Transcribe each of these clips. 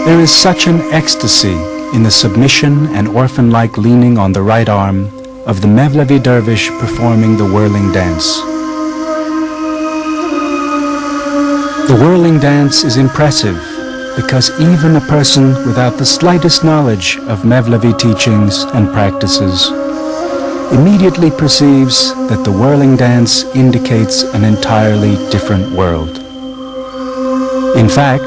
There is such an ecstasy in the submission and orphan-like leaning on the right arm of the Mevlevî dervish performing the whirling dance. The whirling dance is impressive because even a person without the slightest knowledge of Mevlevî teachings and practices immediately perceives that the whirling dance indicates an entirely different world. In fact,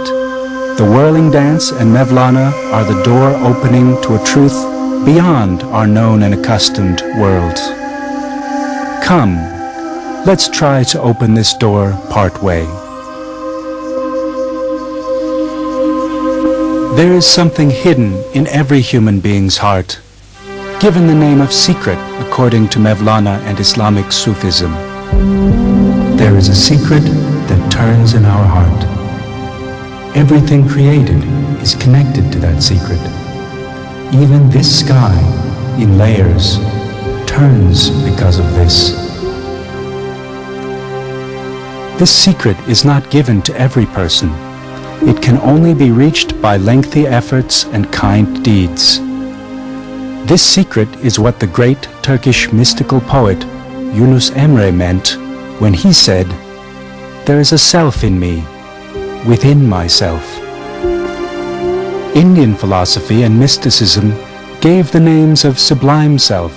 the whirling dance and Mevlana are the door opening to a truth beyond our known and accustomed worlds. Come, let's try to open this door part way. There is something hidden in every human being's heart, given the name of secret according to Mevlana and Islamic Sufism. There is a secret that turns in our heart. Everything created is connected to that secret. Even this sky, in layers, turns because of this. This secret is not given to every person. It can only be reached by lengthy efforts and kind deeds. This secret is what the great Turkish mystical poet Yunus Emre meant when he said, "There is a self in me, within myself." Indian philosophy and mysticism gave the names of sublime self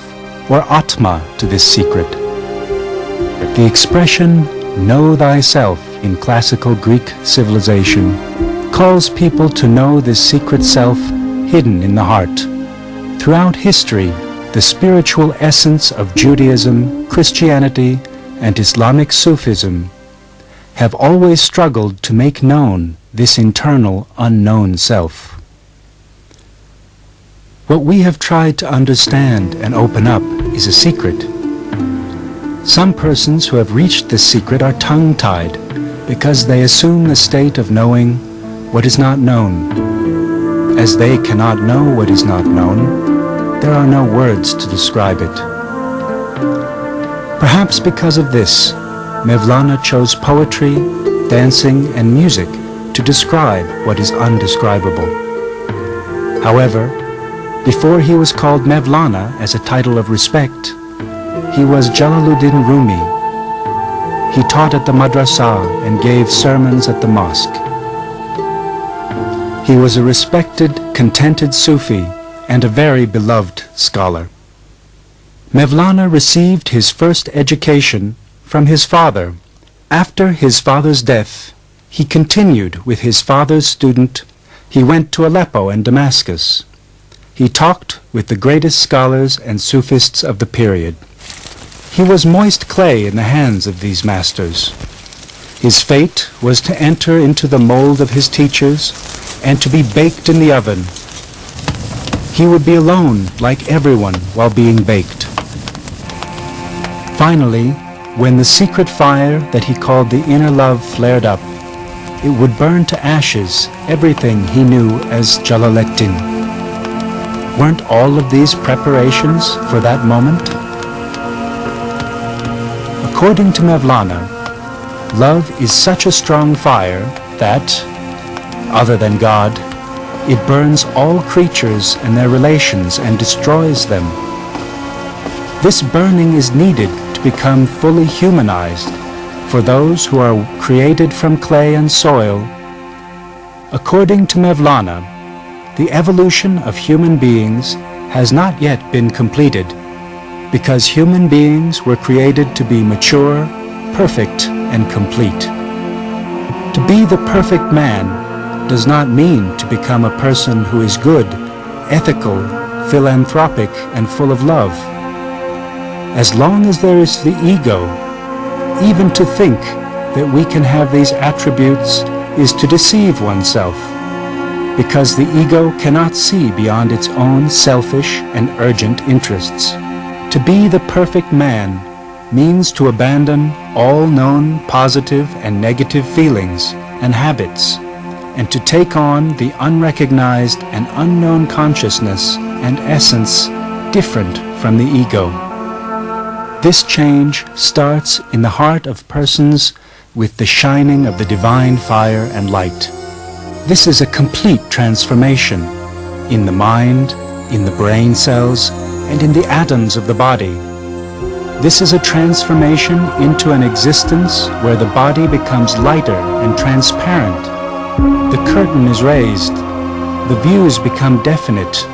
or Atma to this secret. The expression "know thyself" in classical Greek civilization calls people to know this secret self hidden in the heart. Throughout history, the spiritual essence of Judaism, Christianity, and Islamic Sufism have always struggled to make known this internal unknown self. What we have tried to understand and open up is a secret. Some persons who have reached this secret are tongue-tied because they assume the state of knowing what is not known. As they cannot know what is not known, there are no words to describe it. Perhaps because of this, Mevlana chose poetry, dancing, and music to describe what is undescribable. However, before he was called Mevlana as a title of respect, he was Jalāluddin Rumi. He taught at the madrasa and gave sermons at the mosque. He was a respected, contented Sufi and a very beloved scholar. Mevlana received his first education from his father. After his father's death, he continued with his father's student. He went to Aleppo and Damascus. He talked with the greatest scholars and Sufists of the period. He was moist clay in the hands of these masters. His fate was to enter into the mold of his teachers and to be baked in the oven. He would be alone like everyone while being baked. Finally, when the secret fire that he called the inner love flared up, it would burn to ashes everything he knew as Jalāl-ed-Din. Weren't all of these preparations for that moment? According to Mevlana, love is such a strong fire that, other than God, it burns all creatures and their relations and destroys them. This burning is needed to become fully humanized for those who are created from clay and soil. According to Mevlana, the evolution of human beings has not yet been completed because human beings were created to be mature, perfect, and complete. To be the perfect man does not mean to become a person who is good, ethical, philanthropic, and full of love. As long as there is the ego, even to think that we can have these attributes is to deceive oneself, because the ego cannot see beyond its own selfish and urgent interests. To be the perfect man means to abandon all known positive and negative feelings and habits, and to take on the unrecognized and unknown consciousness and essence different from the ego. This change starts in the heart of persons with the shining of the divine fire and light. This is a complete transformation in the mind, in the brain cells, and in the atoms of the body. This is a transformation into an existence where the body becomes lighter and transparent. The curtain is raised. The views become definite.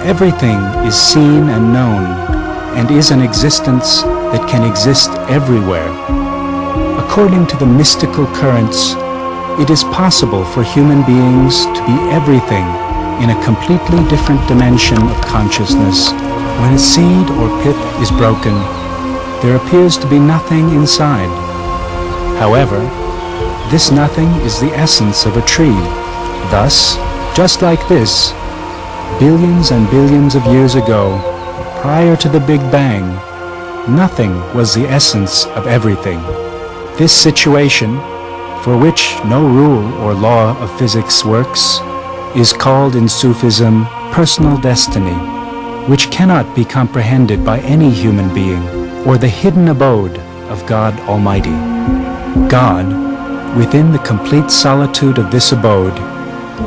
Everything is seen and known, and is an existence that can exist everywhere. According to the mystical currents, it is possible for human beings to be everything in a completely different dimension of consciousness. When a seed or pip is broken, there appears to be nothing inside. However, this nothing is the essence of a tree. Thus, just like this, billions and billions of years ago, prior to the Big Bang, nothing was the essence of everything. This situation, for which no rule or law of physics works, is called in Sufism personal destiny, which cannot be comprehended by any human being, or the hidden abode of God Almighty. God, within the complete solitude of this abode,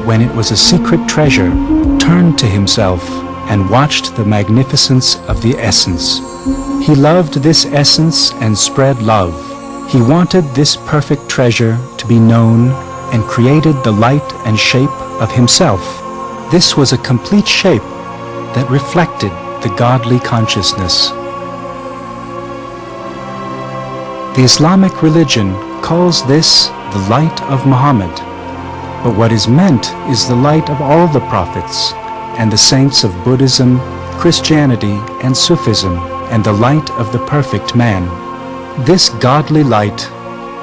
when it was a secret treasure, turned to himself and watched the magnificence of the essence. He loved this essence and spread love. He wanted this perfect treasure to be known and created the light and shape of himself. This was a complete shape that reflected the godly consciousness. The Islamic religion calls this the light of Muhammad, but what is meant is the light of all the prophets and the saints of Buddhism, Christianity, and Sufism, and the light of the perfect man. This godly light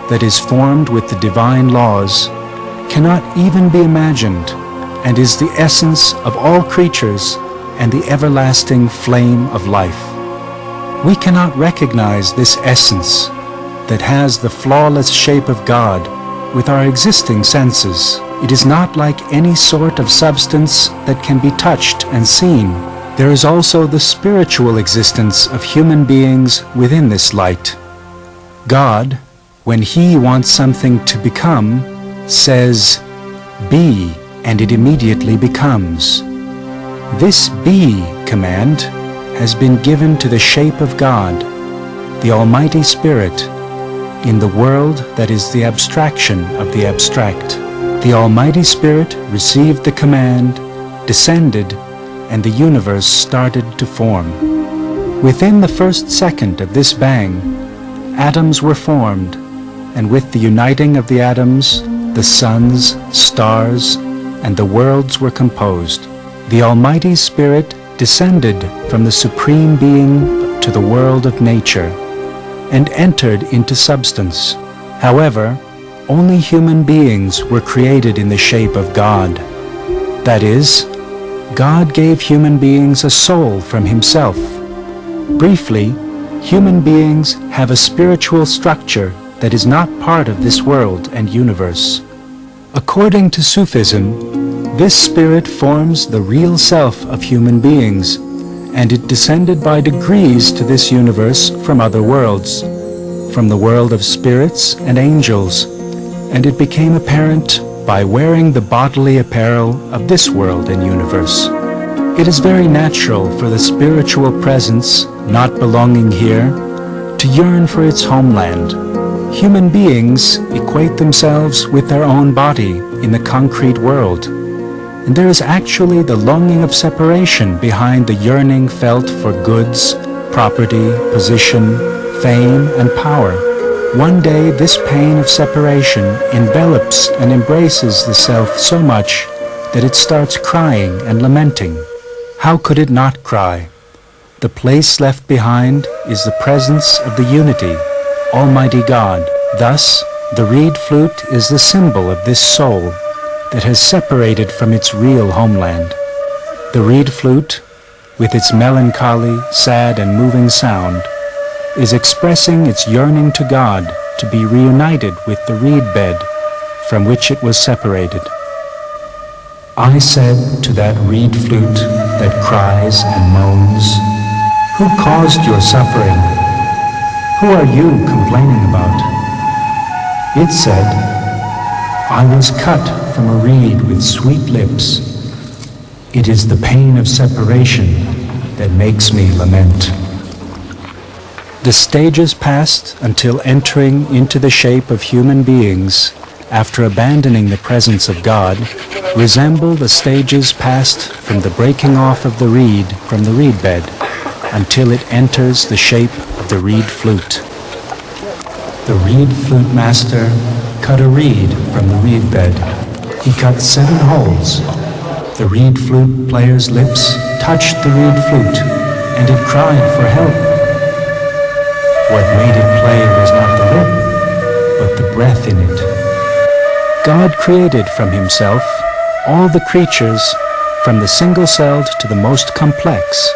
that is formed with the divine laws cannot even be imagined, and is the essence of all creatures and the everlasting flame of life. We cannot recognize this essence that has the flawless shape of God with our existing senses. It is not like any sort of substance that can be touched and seen. There is also the spiritual existence of human beings within this light. God, when He wants something to become, says, "Be," and it immediately becomes. This "be" command has been given to the shape of God, the Almighty Spirit, in the world that is the abstraction of the abstract. The Almighty Spirit received the command, descended, and the universe started to form. Within the first second of this bang, atoms were formed, and with the uniting of the atoms, the suns, stars, and the worlds were composed. The Almighty Spirit descended from the Supreme Being to the world of nature, and entered into substance. However, only human beings were created in the shape of God. That is, God gave human beings a soul from Himself. Briefly, human beings have a spiritual structure that is not part of this world and universe. According to Sufism, this spirit forms the real self of human beings, and it descended by degrees to this universe from other worlds, from the world of spirits and angels, and it became apparent by wearing the bodily apparel of this world and universe. It is very natural for the spiritual presence not belonging here to yearn for its homeland. Human beings equate themselves with their own body in the concrete world, and there is actually the longing of separation behind the yearning felt for goods, property, position, fame, and power. One day this pain of separation envelops and embraces the self so much that it starts crying and lamenting. How could it not cry? The place left behind is the presence of the unity, Almighty God. Thus, the reed flute is the symbol of this soul that has separated from its real homeland. The reed flute, with its melancholy, sad, and moving sound, is expressing its yearning to God to be reunited with the reed bed from which it was separated. I said to that reed flute that cries and moans, "Who caused your suffering? Who are you complaining about?" It said, "I was cut from a reed with sweet lips. It is the pain of separation that makes me lament. The stages passed until entering into the shape of human beings after abandoning the presence of God resemble the stages passed from the breaking off of the reed from the reed bed until it enters the shape of the reed flute. The reed flute master cut a reed from the reed bed. He cut 7 holes. The reed flute player's lips touched the reed flute, and it cried for help. What made it play was not the lip, but the breath in it. God created from himself all the creatures, from the single-celled to the most complex,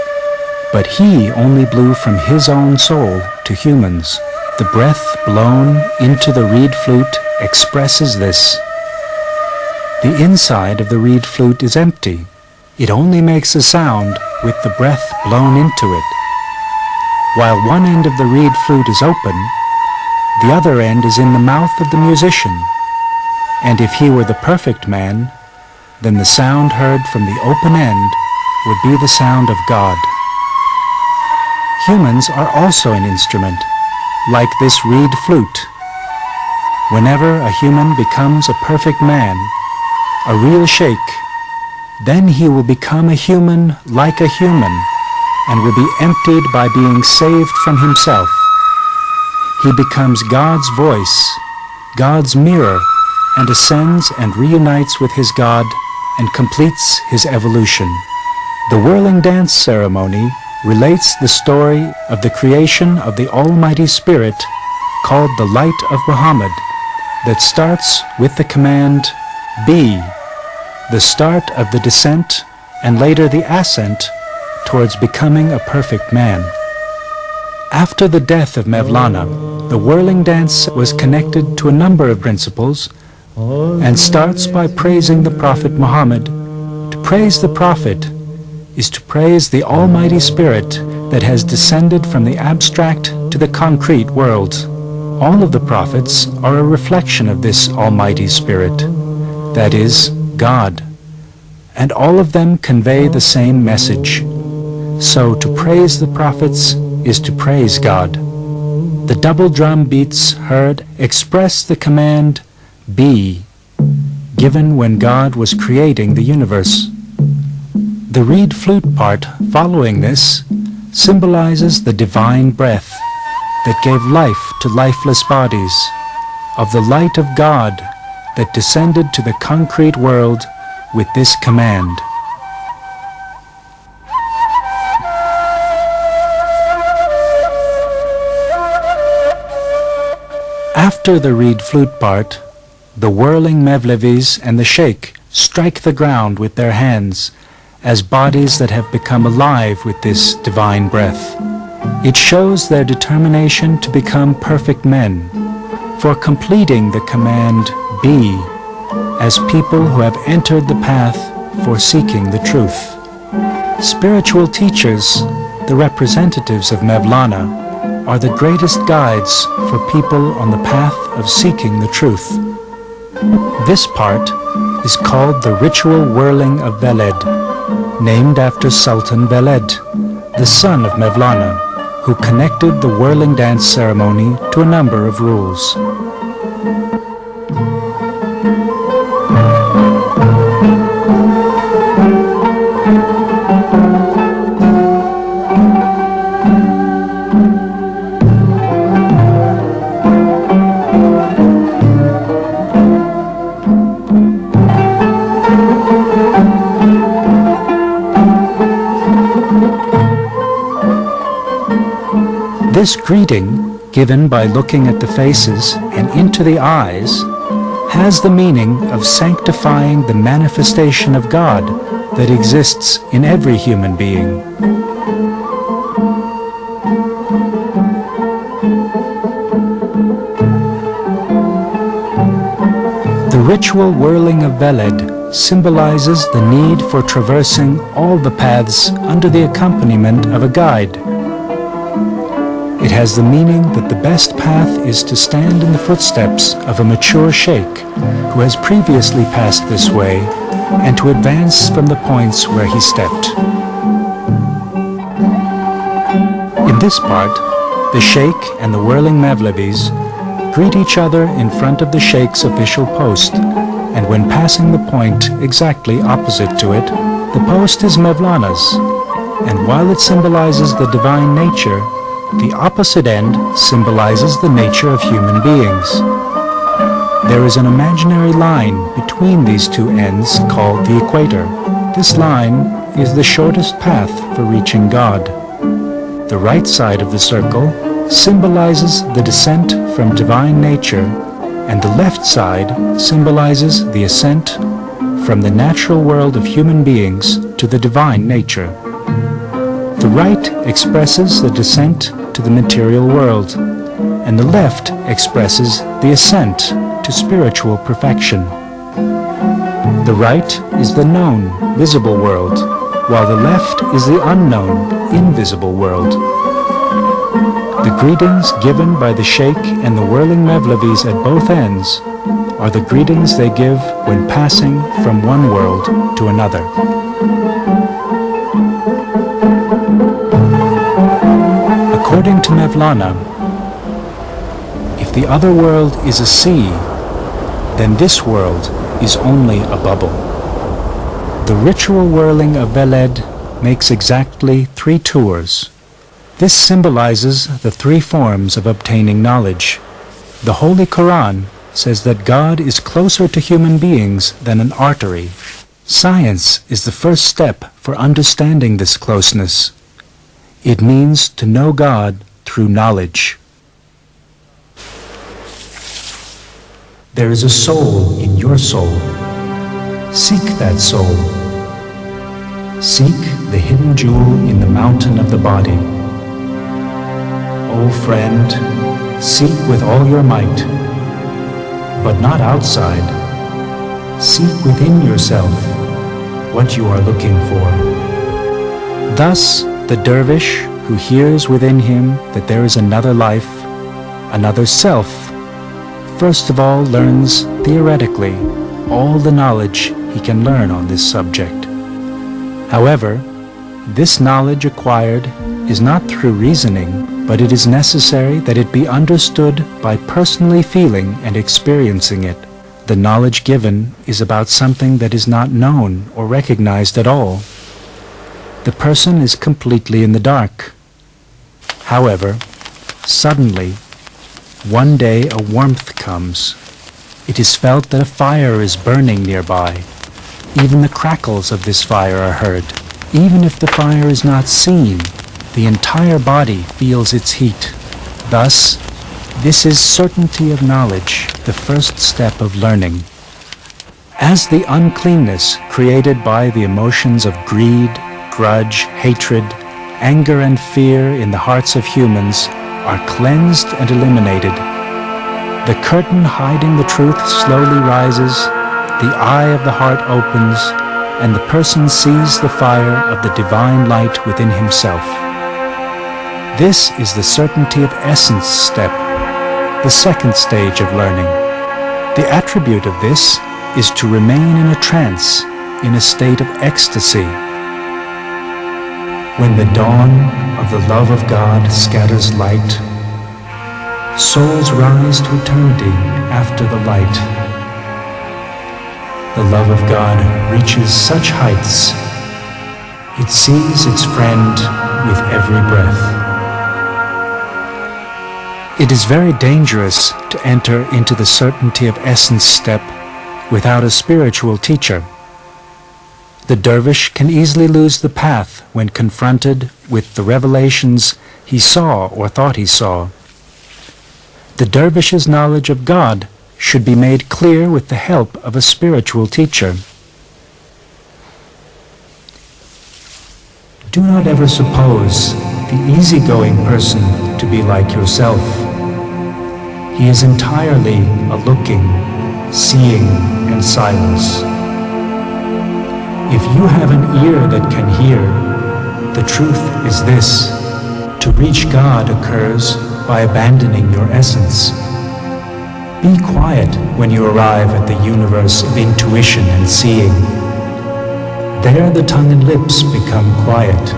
but he only blew from his own soul to humans. The breath blown into the reed flute expresses this. The inside of the reed flute is empty. It only makes a sound with the breath blown into it. While one end of the reed flute is open, the other end is in the mouth of the musician. And if he were the perfect man, then the sound heard from the open end would be the sound of God. Humans are also an instrument, like this reed flute. Whenever a human becomes a perfect man, a real sheikh, then he will become a human like a human, and will be emptied by being saved from himself. He becomes God's voice, God's mirror, and ascends and reunites with his God and completes his evolution. The whirling dance ceremony relates the story of the creation of the Almighty Spirit, called the Light of Muhammad, that starts with the command, be, the start of the descent and later the ascent towards becoming a perfect man. After the death of Mevlana, the whirling dance was connected to a number of principles and starts by praising the Prophet Muhammad. To praise the Prophet is to praise the Almighty Spirit that has descended from the abstract to the concrete world. All of the prophets are a reflection of this Almighty Spirit, that is, God, and all of them convey the same message. So to praise the prophets is to praise God. The double drum beats heard express the command, be, given when God was creating the universe. The reed flute part following this symbolizes the divine breath that gave life to lifeless bodies, of the light of God that descended to the concrete world with this command. After the reed flute part, the whirling Mevlevis and the sheikh strike the ground with their hands as bodies that have become alive with this divine breath. It shows their determination to become perfect men, for completing the command, be, as people who have entered the path for seeking the truth. Spiritual teachers, the representatives of Mevlana, are the greatest guides for people on the path of seeking the truth. This part is called the ritual whirling of Veled, named after Sultan Veled, the son of Mevlana, who connected the whirling dance ceremony to a number of rules. This greeting, given by looking at the faces and into the eyes, has the meaning of sanctifying the manifestation of God that exists in every human being. The ritual whirling of Veled symbolizes the need for traversing all the paths under the accompaniment of a guide. It has the meaning that the best path is to stand in the footsteps of a mature sheikh who has previously passed this way and to advance from the points where he stepped. In this part, the sheikh and the whirling Mevlevis greet each other in front of the sheikh's official post, and when passing the point exactly opposite to it, the post is Mevlana's, and while it symbolizes the divine nature, the opposite end symbolizes the nature of human beings. There is an imaginary line between these two ends called the equator. This line is the shortest path for reaching God. The right side of the circle symbolizes the descent from divine nature, and the left side symbolizes the ascent from the natural world of human beings to the divine nature. The right expresses the descent to the material world, and the left expresses the ascent to spiritual perfection. The right is the known, visible world, while the left is the unknown, invisible world. The greetings given by the sheikh and the whirling Mevlevis at both ends are the greetings they give when passing from one world to another. According to Mevlana, if the other world is a sea, then this world is only a bubble. The ritual whirling of Veled makes exactly 3 tours. This symbolizes the 3 forms of obtaining knowledge. The Holy Quran says that God is closer to human beings than an artery. Science is the first step for understanding this closeness. It means to know God through knowledge. There is a soul in your soul. Seek that soul. Seek the hidden jewel in the mountain of the body. O friend, seek with all your might, but not outside. Seek within yourself what you are looking for. Thus, the dervish who hears within him that there is another life, another self, first of all learns theoretically all the knowledge he can learn on this subject. However, this knowledge acquired is not through reasoning, but it is necessary that it be understood by personally feeling and experiencing it. The knowledge given is about something that is not known or recognized at all. The person is completely in the dark. However, suddenly, one day a warmth comes. It is felt that a fire is burning nearby. Even the crackles of this fire are heard. Even if the fire is not seen, the entire body feels its heat. Thus, this is certainty of knowledge, the first step of learning. As the uncleanness created by the emotions of greed, grudge, hatred, anger, and fear in the hearts of humans are cleansed and eliminated, the curtain hiding the truth slowly rises, the eye of the heart opens, and the person sees the fire of the divine light within himself. This is the certainty of essence step, the second stage of learning. The attribute of this is to remain in a trance, in a state of ecstasy. When the dawn of the love of God scatters light, souls rise to eternity after the light. The love of God reaches such heights, it sees its friend with every breath. It is very dangerous to enter into the certainty of essence step without a spiritual teacher. The dervish can easily lose the path when confronted with the revelations he saw or thought he saw. The dervish's knowledge of God should be made clear with the help of a spiritual teacher. Do not ever suppose the easygoing person to be like yourself. He is entirely a looking, seeing, and silence. If you have an ear that can hear, the truth is this: to To reach God occurs by abandoning your essence. Be quiet when you arrive at the universe of intuition and seeing. There the tongue and lips become quiet.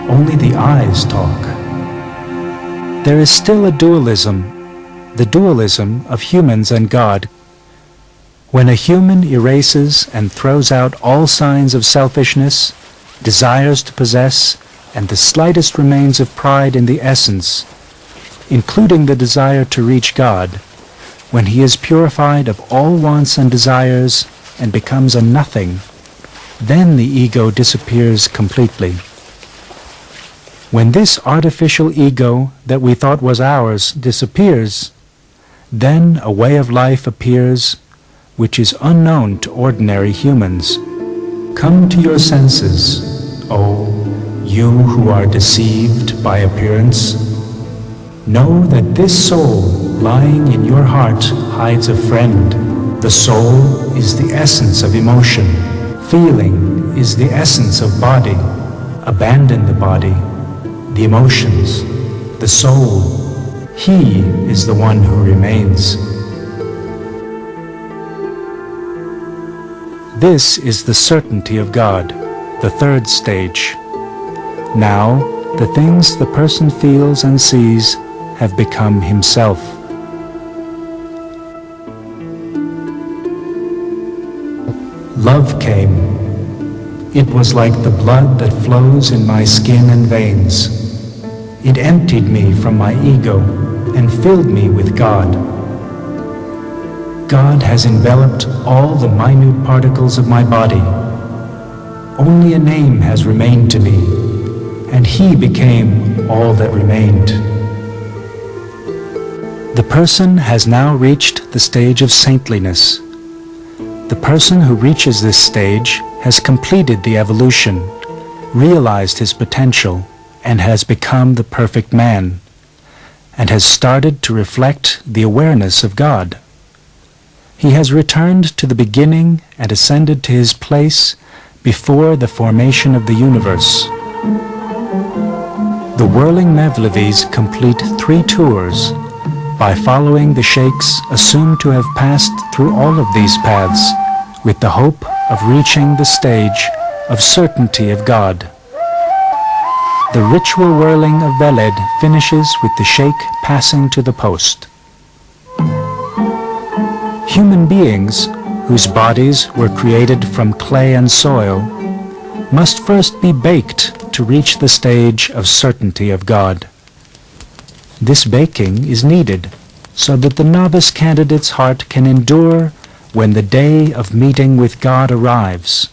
Only the eyes talk. There is still a dualism, the dualism of humans and God. When a human erases and throws out all signs of selfishness, desires to possess, and the slightest remains of pride in the essence, including the desire to reach God, when he is purified of all wants and desires and becomes a nothing, then the ego disappears completely. When this artificial ego that we thought was ours disappears, then a way of life appears which is unknown to ordinary humans. Come to your senses, O you who are deceived by appearance. Know that this soul lying in your heart hides a friend. The soul is the essence of emotion. Feeling is the essence of body. Abandon the body, the emotions, the soul. He is the one who remains. This is the certainty of God, the third stage. Now, the things the person feels and sees have become himself. Love came. It was like the blood that flows in my skin and veins. It emptied me from my ego and filled me with God. God has enveloped all the minute particles of my body. Only a name has remained to me, and he became all that remained. The person has now reached the stage of saintliness. The person who reaches this stage has completed the evolution, realized his potential, and has become the perfect man, and has started to reflect the awareness of God. He has returned to the beginning and ascended to his place before the formation of the universe. The whirling Mevlevîs complete 3 tours by following the sheikhs assumed to have passed through all of these paths with the hope of reaching the stage of certainty of God. The ritual whirling of Veled finishes with the sheikh passing to the post. Human beings, whose bodies were created from clay and soil, must first be baked to reach the stage of certainty of God. This baking is needed so that the novice candidate's heart can endure when the day of meeting with God arrives.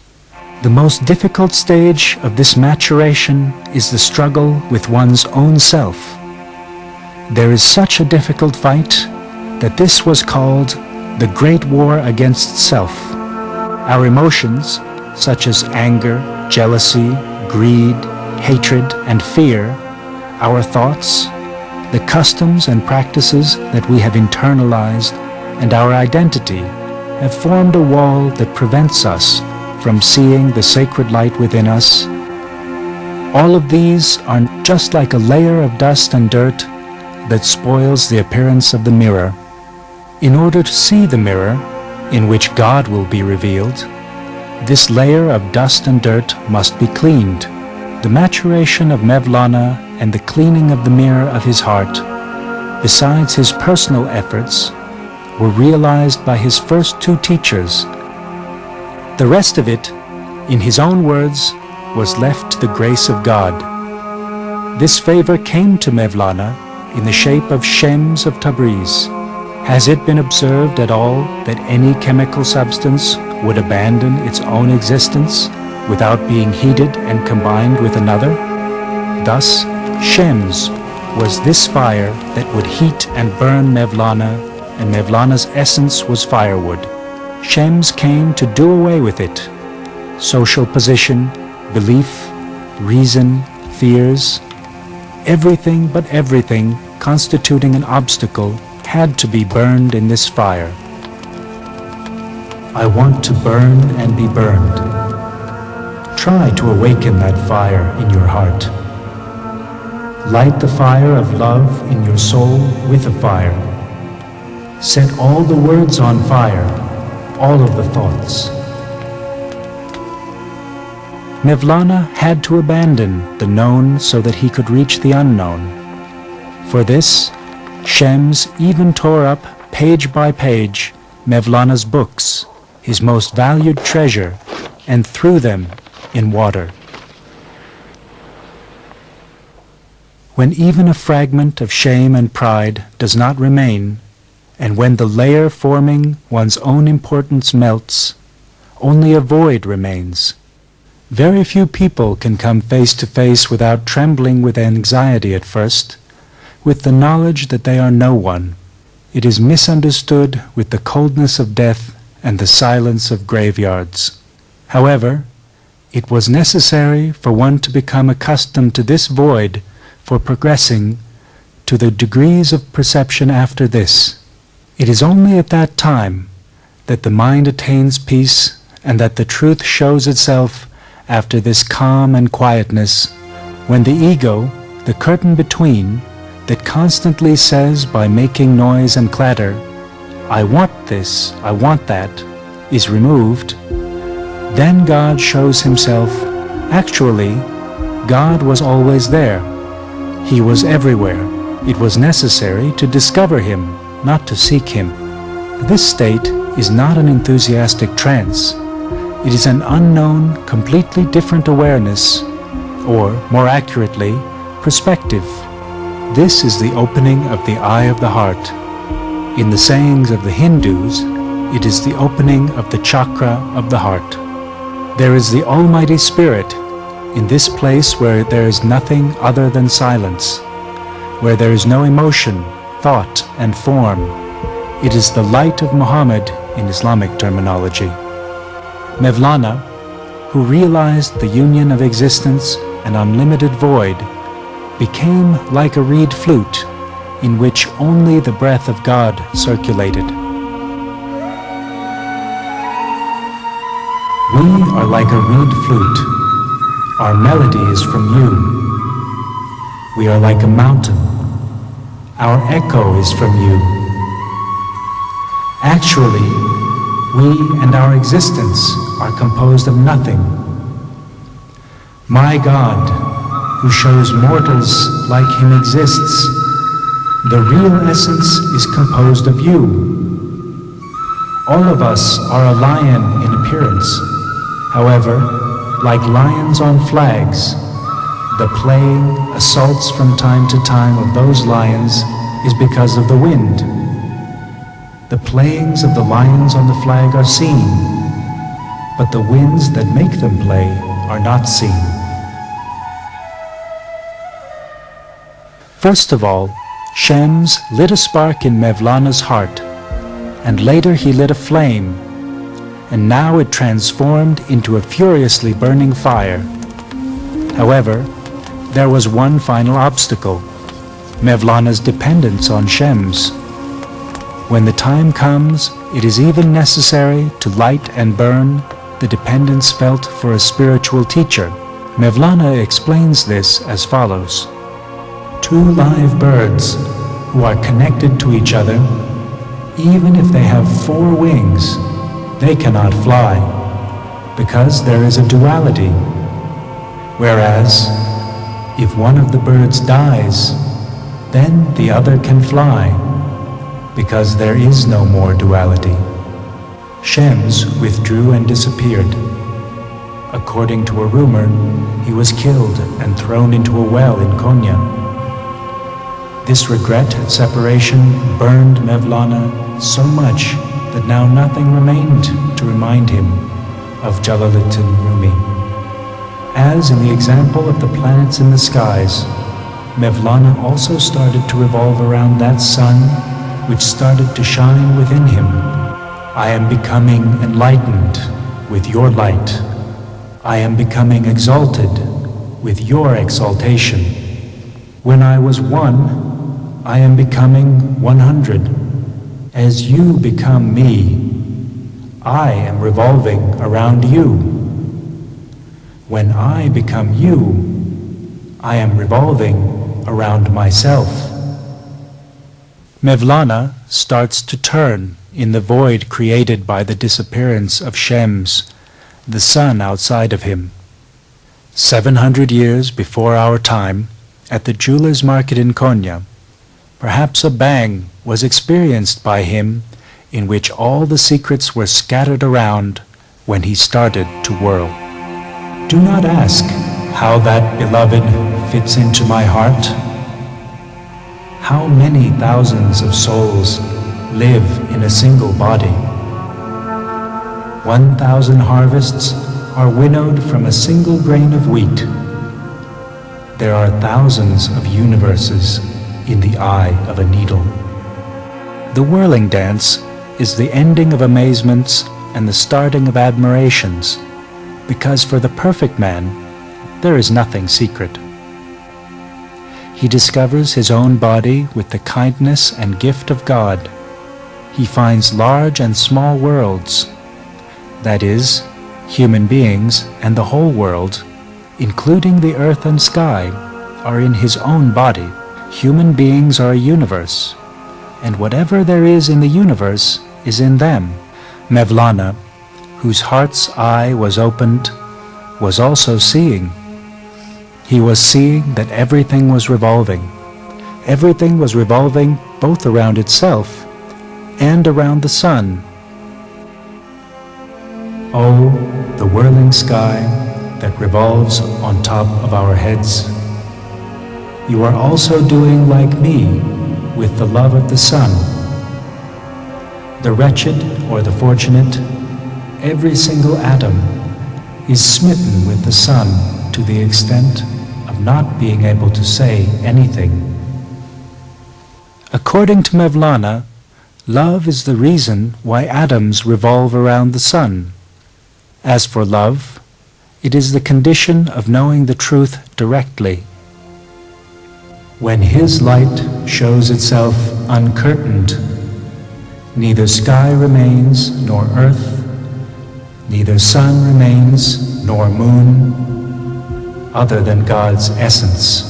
The most difficult stage of this maturation is the struggle with one's own self. There is such a difficult fight that this was called the Great War Against Self. Our emotions, such as anger, jealousy, greed, hatred, and fear, our thoughts, the customs and practices that we have internalized, and our identity have formed a wall that prevents us from seeing the sacred light within us. All of these are just like a layer of dust and dirt that spoils the appearance of the mirror. In order to see the mirror in which God will be revealed, this layer of dust and dirt must be cleaned. The maturation of Mevlana and the cleaning of the mirror of his heart, besides his personal efforts, were realized by his first 2 teachers. The rest of it, in his own words, was left to the grace of God. This favor came to Mevlana in the shape of Shems of Tabriz. Has it been observed at all that any chemical substance would abandon its own existence without being heated and combined with another? Thus, Shems was this fire that would heat and burn Mevlana, and Mevlana's essence was firewood. Shems came to do away with it. Social position, belief, reason, fears, everything but everything constituting an obstacle had to be burned in this fire. I want to burn and be burned. Try to awaken that fire in your heart. Light the fire of love in your soul with a fire. Set all the words on fire, all of the thoughts. Mevlana had to abandon the known so that he could reach the unknown. For this, Shams even tore up, page by page, Mevlana's books, his most valued treasure, and threw them in water. When even a fragment of shame and pride does not remain, and when the layer forming one's own importance melts, only a void remains. Very few people can come face to face without trembling with anxiety at first, with the knowledge that they are no one. It is misunderstood with the coldness of death and the silence of graveyards. However, it was necessary for one to become accustomed to this void for progressing to the degrees of perception after this. It is only at that time that the mind attains peace and that the truth shows itself after this calm and quietness, when the ego, the curtain between, that constantly says by making noise and clatter, I want this, I want that, is removed, then God shows himself. Actually, God was always there. He was everywhere. It was necessary to discover him, not to seek him. This state is not an enthusiastic trance. It is an unknown, completely different awareness, or, more accurately, perspective. This is the opening of the eye of the heart. In the sayings of the Hindus, it is the opening of the chakra of the heart. There is the Almighty Spirit in this place where there is nothing other than silence, where there is no emotion, thought, and form. It is the light of Muhammad in Islamic terminology. Mevlana, who realized the union of existence and unlimited void, became like a reed flute in which only the breath of God circulated. We are like a reed flute. Our melody is from you. We are like a mountain. Our echo is from you. Actually, we and our existence are composed of nothing. My God, who shows mortals like him exists, the real essence is composed of you. All of us are a lion in appearance. However, like lions on flags, the playing, assaults from time to time of those lions is because of the wind. The playings of the lions on the flag are seen, but the winds that make them play are not seen. First of all, Shams lit a spark in Mevlana's heart, and later he lit a flame, and now it transformed into a furiously burning fire. However, there was one final obstacle: Mevlana's dependence on Shams. When the time comes, it is even necessary to light and burn the dependence felt for a spiritual teacher. Mevlana explains this as follows. Two live birds who are connected to each other, even if they have 4 wings, they cannot fly, because there is a duality. Whereas, if one of the birds dies, then the other can fly, because there is no more duality. Shams withdrew and disappeared. According to a rumor, he was killed and thrown into a well in Konya. This regret at separation burned Mevlana so much that now nothing remained to remind him of Jalāluddin Rumi. As in the example of the planets in the skies, Mevlana also started to revolve around that sun which started to shine within him. I am becoming enlightened with your light. I am becoming exalted with your exaltation. When I was 1, I am becoming 100. As you become me, I am revolving around you. When I become you, I am revolving around myself. Mevlana starts to turn in the void created by the disappearance of Shams, the sun outside of him. 700 years before our time, at the jeweler's market in Konya, perhaps a bang was experienced by him in which all the secrets were scattered around when he started to whirl. Do not ask how that beloved fits into my heart. How many thousands of souls live in a single body? 1,000 harvests are winnowed from a single grain of wheat. There are thousands of universes in the eye of a needle. The whirling dance is the ending of amazements and the starting of admirations, because for the perfect man, there is nothing secret. He discovers his own body with the kindness and gift of God. He finds large and small worlds, that is, human beings and the whole world, including the earth and sky, are in his own body. Human beings are a universe, and whatever there is in the universe is in them. Mevlana, whose heart's eye was opened, was also seeing. He was seeing that everything was revolving. Everything was revolving both around itself and around the sun. Oh, the whirling sky that revolves on top of our heads. You are also doing like me with the love of the sun. The wretched or the fortunate, every single atom is smitten with the sun to the extent of not being able to say anything. According to Mevlana, love is the reason why atoms revolve around the sun. As for love, it is the condition of knowing the truth directly. When his light shows itself uncurtained, neither sky remains nor earth, neither sun remains nor moon, other than God's essence.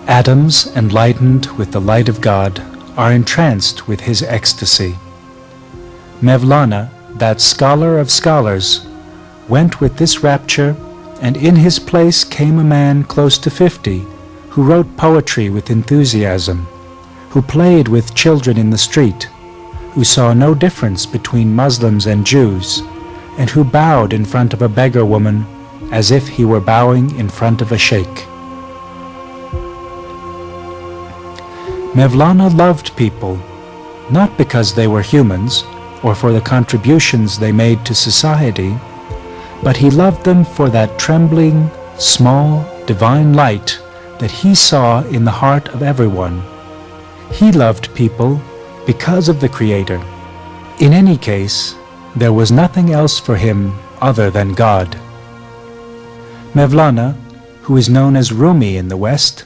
Atoms enlightened with the light of God are entranced with his ecstasy. Mevlana, that scholar of scholars, went with this rapture, and in his place came a man close to 50 who wrote poetry with enthusiasm, who played with children in the street, who saw no difference between Muslims and Jews, and who bowed in front of a beggar woman as if he were bowing in front of a sheikh. Mevlana loved people, not because they were humans or for the contributions they made to society, but he loved them for that trembling, small, divine light that he saw in the heart of everyone. He loved people because of the Creator. In any case, there was nothing else for him other than God. Mevlana, who is known as Rumi in the West,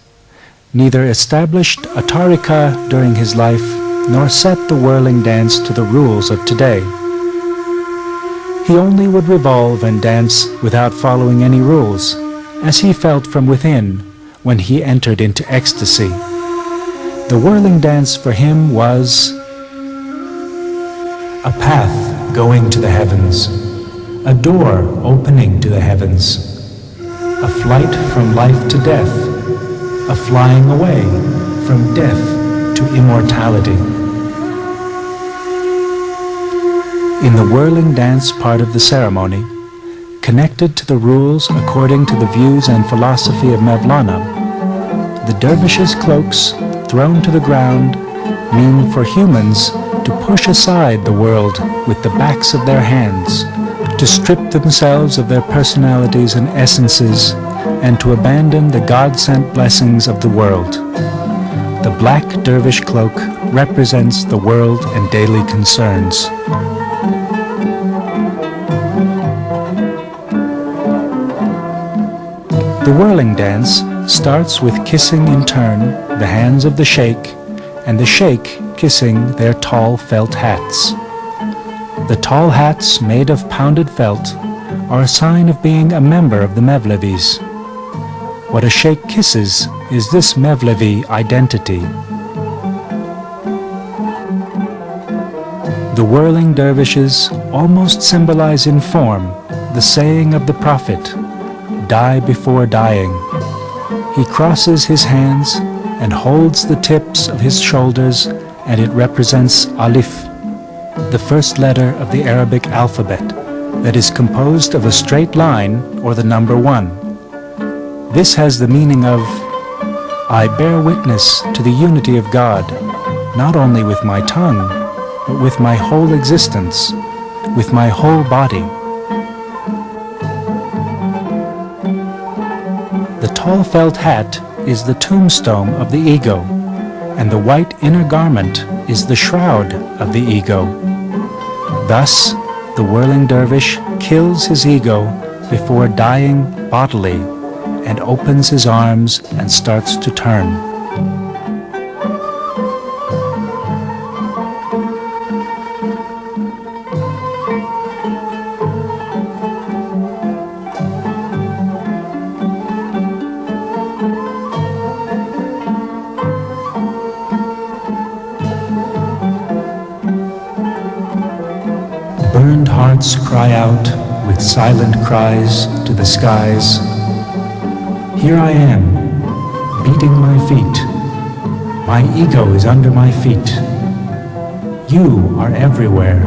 neither established a tariqah during his life nor set the whirling dance to the rules of today. He only would revolve and dance without following any rules, as he felt from within when he entered into ecstasy. The whirling dance for him was a path going to the heavens, a door opening to the heavens, a flight from life to death, a flying away from death to immortality. In the whirling dance part of the ceremony, connected to the rules according to the views and philosophy of Mevlana, the dervishes' cloaks thrown to the ground mean for humans to push aside the world with the backs of their hands, to strip themselves of their personalities and essences, and to abandon the God-sent blessings of the world. The black dervish cloak represents the world and daily concerns. The whirling dance starts with kissing in turn the hands of the sheikh, and the sheikh kissing their tall felt hats. The tall hats made of pounded felt are a sign of being a member of the Mevlevis. What a sheikh kisses is this Mevlevî identity. The whirling dervishes almost symbolize in form the saying of the Prophet, "Die before dying." He crosses his hands and holds the tips of his shoulders, and it represents Alif, the first letter of the Arabic alphabet that is composed of a straight line or the number 1. This has the meaning of, I bear witness to the unity of God, not only with my tongue, but with my whole existence, with my whole body. The tall felt hat is the tombstone of the ego, and the white inner garment is the shroud of the ego. Thus, the whirling dervish kills his ego before dying bodily, and opens his arms and starts to turn. Burned hearts cry out with silent cries to the skies, "Here I am, beating my feet. My ego is under my feet. You are everywhere.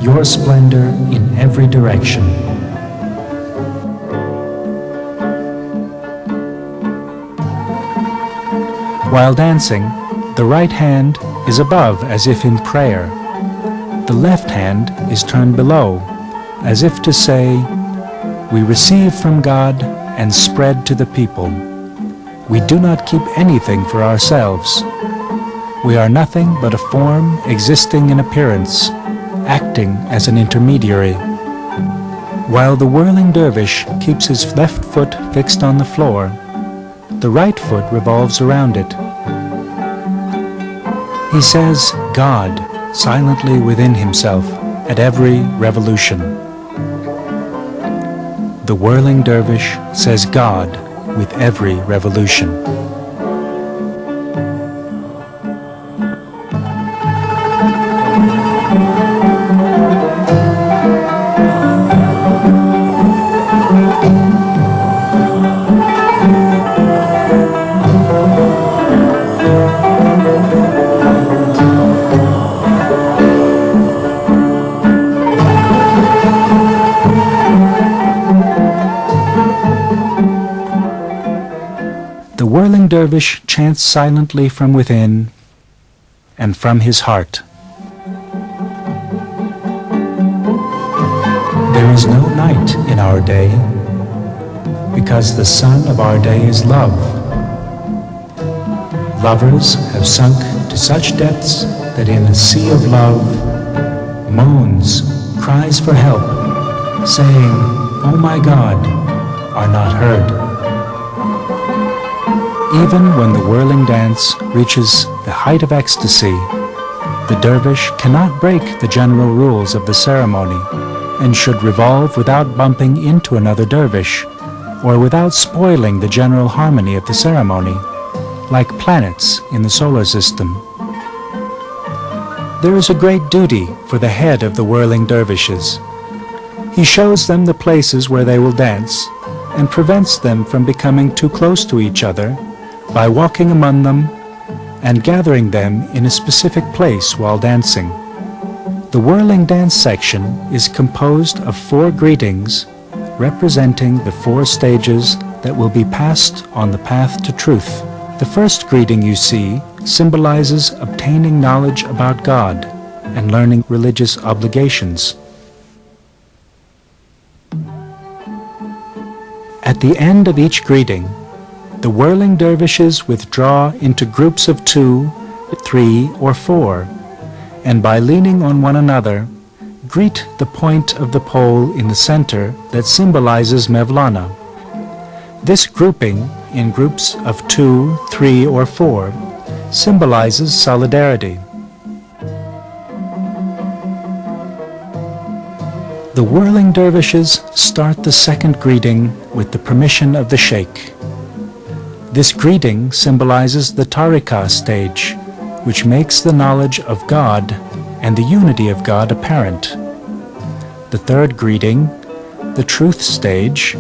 Your splendor in every direction." While dancing, the right hand is above as if in prayer. The left hand is turned below, as if to say, "We receive from God and spread to the people. We do not keep anything for ourselves. We are nothing but a form existing in appearance, acting as an intermediary." While the whirling dervish keeps his left foot fixed on the floor, the right foot revolves around it. He says God silently within himself at every revolution. The whirling dervish says God with every revolution. The whirling dervish chants silently from within and from his heart. There is no night in our day, because the sun of our day is love. Lovers have sunk to such depths that in a sea of love, moans, cries for help, saying, "Oh my God," are not heard. Even when the whirling dance reaches the height of ecstasy, the dervish cannot break the general rules of the ceremony and should revolve without bumping into another dervish or without spoiling the general harmony of the ceremony, like planets in the solar system. There is a great duty for the head of the whirling dervishes. He shows them the places where they will dance and prevents them from becoming too close to each other by walking among them and gathering them in a specific place while dancing. The whirling dance section is composed of 4 greetings representing the 4 stages that will be passed on the path to truth. The first greeting you see symbolizes obtaining knowledge about God and learning religious obligations. At the end of each greeting, the whirling dervishes withdraw into groups of 2, 3, or 4, and by leaning on one another, greet the point of the pole in the center that symbolizes Mevlana. This grouping in groups of 2, 3, or 4 symbolizes solidarity. The whirling dervishes start the second greeting with the permission of the sheikh. This greeting symbolizes the tariqah stage, which makes the knowledge of God and the unity of God apparent. The third greeting, the truth stage,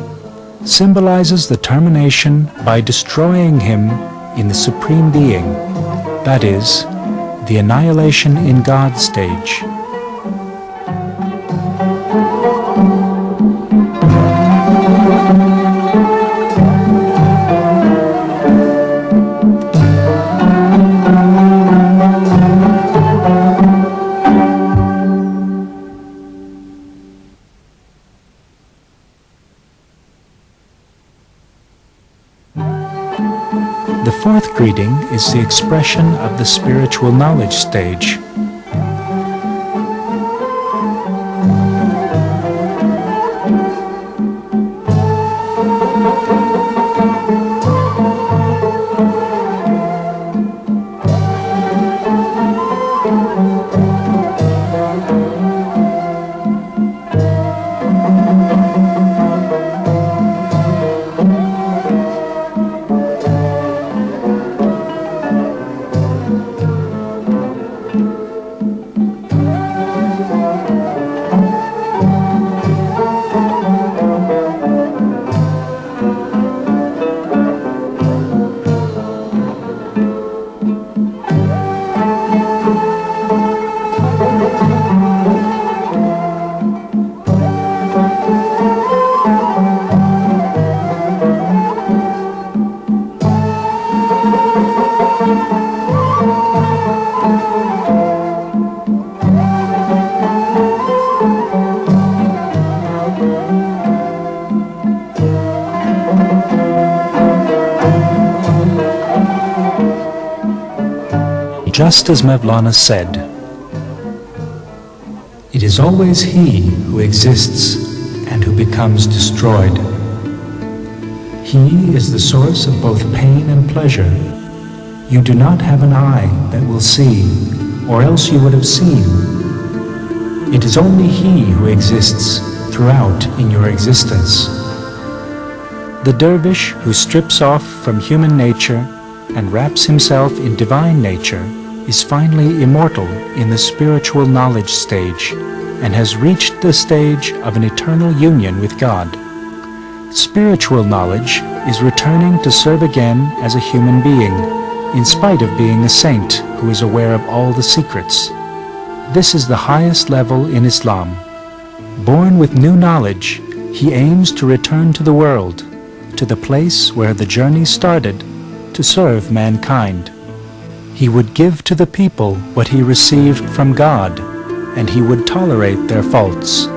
symbolizes the termination by destroying him in the Supreme Being, that is, the annihilation in God stage. The fourth greeting is the expression of the spiritual knowledge stage. Just as Mevlana said, "It is always he who exists and who becomes destroyed. He is the source of both pain and pleasure. You do not have an eye that will see, or else you would have seen. It is only he who exists throughout in your existence." The dervish who strips off from human nature and wraps himself in divine nature is finally immortal in the spiritual knowledge stage and has reached the stage of an eternal union with God. Spiritual knowledge is returning to serve again as a human being, in spite of being a saint who is aware of all the secrets. This is the highest level in Islam. Born with new knowledge, he aims to return to the world, to the place where the journey started, to serve mankind. He would give to the people what he received from God, and he would tolerate their faults.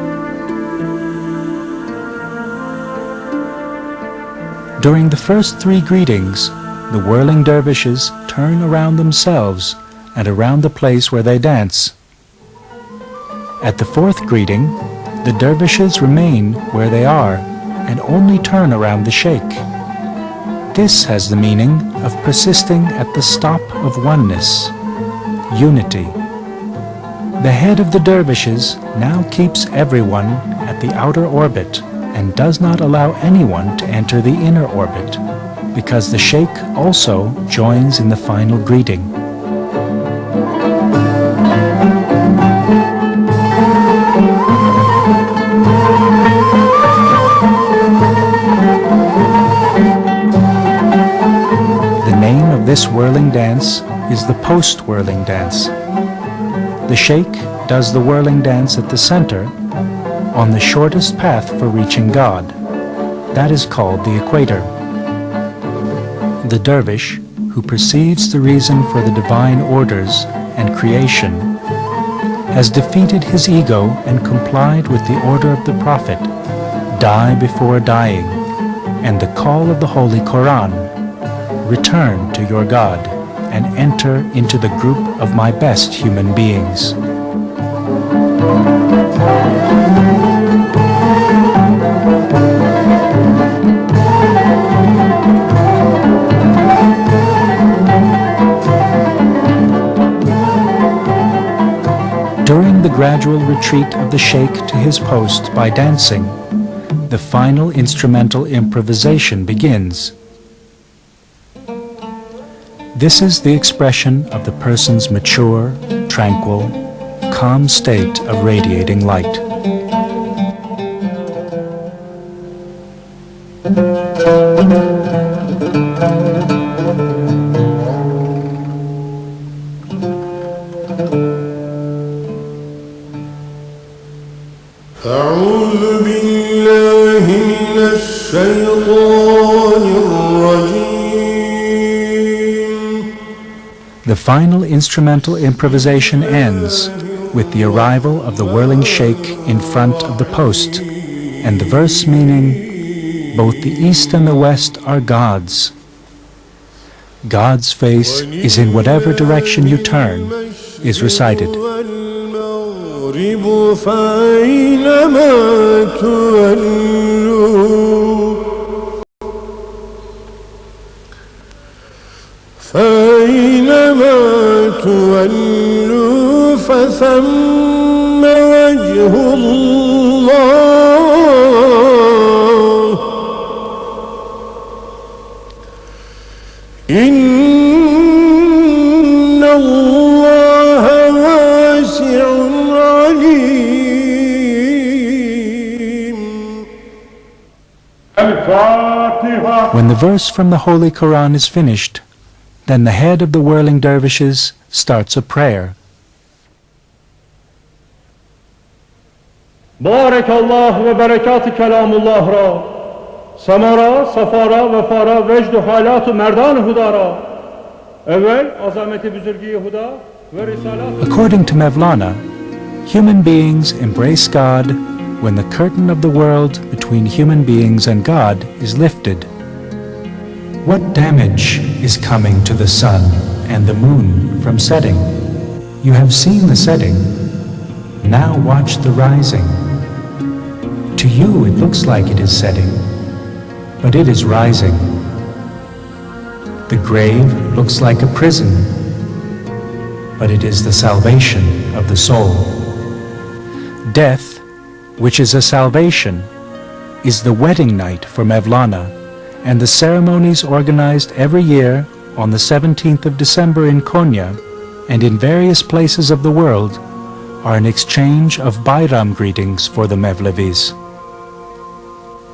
During the first three greetings, the whirling dervishes turn around themselves and around the place where they dance. At the fourth greeting, the dervishes remain where they are and only turn around the sheikh. This has the meaning of persisting at the stop of oneness, unity. The head of the dervishes now keeps everyone at the outer orbit and does not allow anyone to enter the inner orbit, because the sheikh also joins in the final greeting. This whirling dance is the post-whirling dance. The sheikh does the whirling dance at the center on the shortest path for reaching God. That is called the equator. The dervish, who perceives the reason for the divine orders and creation, has defeated his ego and complied with the order of the Prophet, "Die before dying," and the call of the Holy Quran, "Return to your God and enter into the group of my best human beings." During the gradual retreat of the sheikh to his post by dancing, the final instrumental improvisation begins. This is the expression of the person's mature, tranquil, calm state of radiating light. The final instrumental improvisation ends with the arrival of the whirling sheikh in front of the post, and the verse meaning, both the east and the west are God's. God's face is in whatever direction you turn, is recited. فثم وجه الله إن الله واسع عليم. When the verse from the Holy Quran is finished, then the head of the whirling dervishes starts a prayer. بارك الله و برکات کلام الله را سمارا سفارا وفارا وجد و حالات و مردان هدا را اول عظمت بزرگی هدا و رسالات. According to Mevlana, human beings embrace God when the curtain of the world between human beings and God is lifted. What damage is coming to the sun and the moon from setting? You have seen the setting. Now watch the rising. To you it looks like it is setting, but it is rising. The grave looks like a prison, but it is the salvation of the soul. Death, which is a salvation, is the wedding night for Mevlana, and the ceremonies organized every year on the 17th of December in Konya and in various places of the world are an exchange of Bayram greetings for the Mevlevis.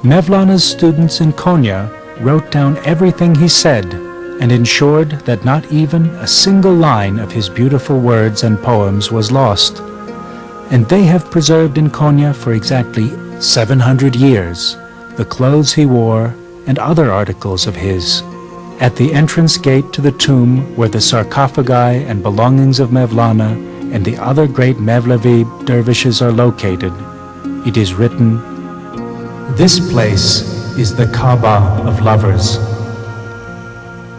Mevlana's students in Konya wrote down everything he said and ensured that not even a single line of his beautiful words and poems was lost. And they have preserved in Konya for exactly 700 years the clothes he wore and other articles of his. At the entrance gate to the tomb where the sarcophagi and belongings of Mevlana and the other great Mevlevî dervishes are located, it is written, "This place is the Kaaba of lovers.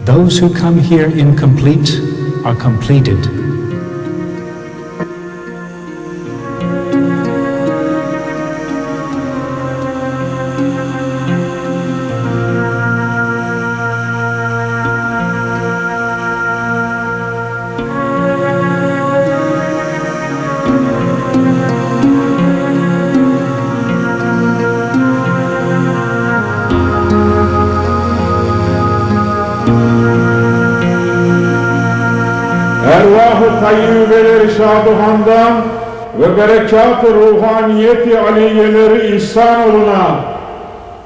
Those who come here incomplete are completed." Ervah-ı tayyibeleri şaduhandan ve berekat-ı ruhaniyeti aliyeleri ihsan oluna,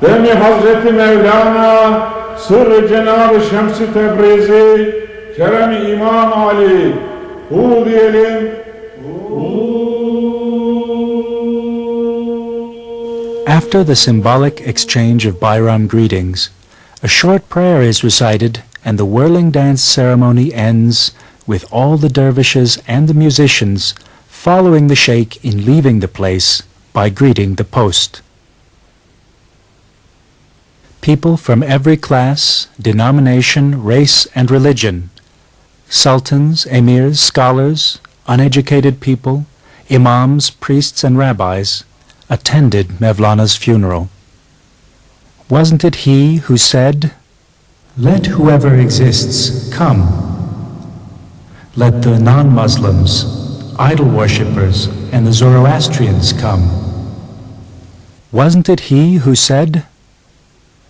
demi Hazreti Mevlana, sırrı Cenab-ı Şems-i Tebrizi, Kerem-i İmam Ali, hu diyelim, After the symbolic exchange of Bayram greetings, a short prayer is recited and the whirling dance ceremony ends with all the dervishes and the musicians following the sheikh in leaving the place by greeting the post. People from every class, denomination, race, and religion, sultans, emirs, scholars, uneducated people, imams, priests, and rabbis, attended Mevlana's funeral. Wasn't it he who said, "Let whoever exists come. Let the non-Muslims, idol worshippers, and the Zoroastrians come. Wasn't it he who said,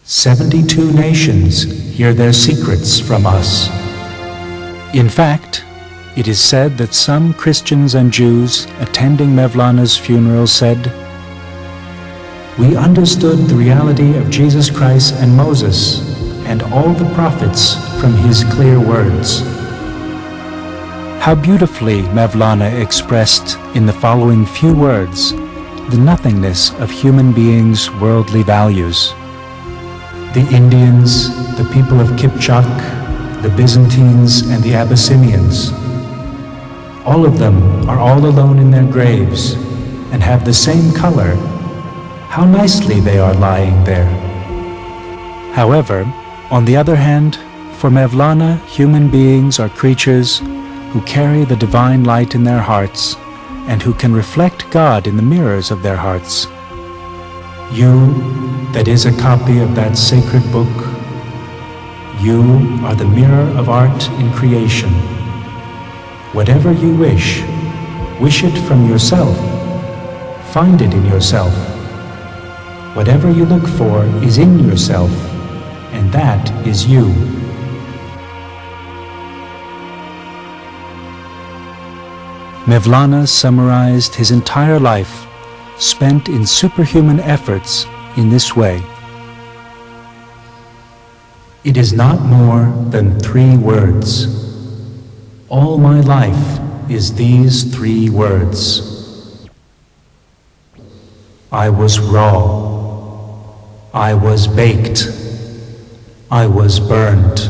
72 nations hear their secrets from us? In fact, it is said that some Christians and Jews attending Mevlana's funeral said, "We understood the reality of Jesus Christ and Moses and all the prophets from his clear words." How beautifully Mevlana expressed in the following few words the nothingness of human beings' worldly values. The Indians, the people of Kipchak, the Byzantines and the Abyssinians, all of them are all alone in their graves and have the same color. How nicely they are lying there. However, on the other hand, for Mevlana, human beings are creatures who carry the divine light in their hearts and who can reflect God in the mirrors of their hearts. You, that is a copy of that sacred book, you are the mirror of art in creation. Whatever you wish it from yourself. Find it in yourself. Whatever you look for is in yourself, and that is you. Mevlana summarized his entire life, spent in superhuman efforts, in this way. It is not more than 3 words. All my life is these 3 words. I was raw. I was baked. I was burned.